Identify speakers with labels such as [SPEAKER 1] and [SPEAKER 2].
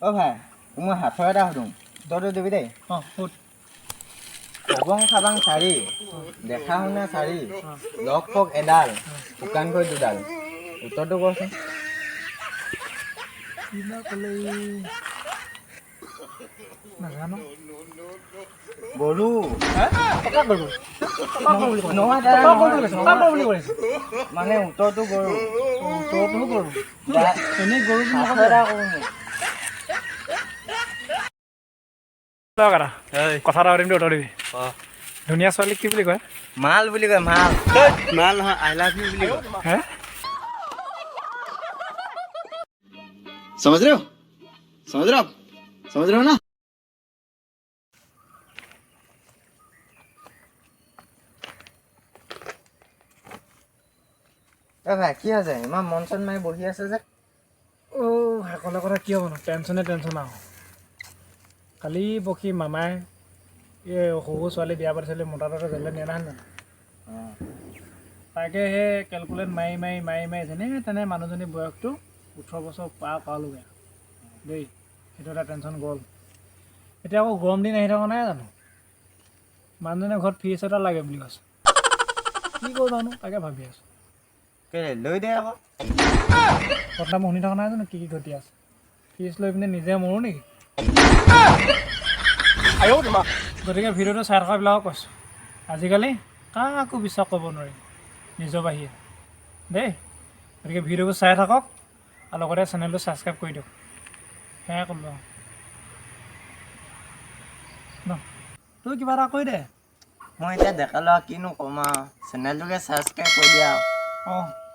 [SPEAKER 1] অ ভাই মই হাতৰ এটা সুধোঁ তইতো দিবি দেই
[SPEAKER 2] সুধ
[SPEAKER 1] খবং খাবাং চাৰি দেখা শুনা চাৰি লগ পক এডাল শুকানকৈ দুডাল উত্তৰটো কচোন
[SPEAKER 2] কিবা ক'লে নাজানো
[SPEAKER 1] গৰু নহয় মানে উত্তৰটো গৰু
[SPEAKER 2] এনেই গৰু
[SPEAKER 1] হাতৰ এটা কৰো
[SPEAKER 2] কথা এটা সুধিম উত্তৰ দিবি ধুনীয়া ছোৱালীক কি বুলি কয়
[SPEAKER 1] মাল বুলি কয় মাল মাল নহয় আই লাভ ইউ বুলি কয়
[SPEAKER 2] হে
[SPEAKER 3] समझ रहे हो आप समझ रहे हो ना
[SPEAKER 1] ভাই কি হৈছে ইমান মন চন মাৰি বহি আছে যে
[SPEAKER 2] সকলো কথা কি হ'ব ন টেনশ্যন আৰু কালি পৰহি মামাই এই সৰু ছোৱালী বিয়া পাতিছিলে মতা তাতে জেললৈ নিয়া নাই জানো তাকে সেই কেলকুলেট মাৰি যেনে তেনে মানুহজনীৰ বয়সটো 18 বছৰ পাৰ কৰালোগৈ দেই সেইটো এটা টেনশ্যন গ'ল এতিয়া আকৌ গৰম দিন আহি থকা নাই জানো মানুহজনে ঘৰত ফ্ৰিজ এটা লাগে বুলি কৈছে কি কৰোঁ জানো তাকে ভাবি আছোঁ
[SPEAKER 1] কেলে লৈ দে আকৌ
[SPEAKER 2] কথা মই শুনি থকা নাই জানো কি ঘটি আছে ফ্ৰিজ লৈ পিনে নিজে মৰোঁ নেকি গতিকে ভিডিঅ'টো চাই থকাবিলাকক কৈছোঁ আজিকালি কাকো বিশ্বাস কৰিব নোৱাৰি নিজৰ বাহিৰে দেই গতিকে ভিডিঅ'বোৰ চাই থাকক আৰু লগতে চেনেলটো ছাবস্ক্ৰাইব কৰি দিয়ক সেয়াই ক'লোঁ ন তই কিবা এটা কৈ দে
[SPEAKER 1] মই এতিয়া ডেকা ল'ৰা কিনো ক'ম আৰু চেনেলটোকে ছাবস্ক্ৰাইব কৰি দিয়া
[SPEAKER 2] অঁ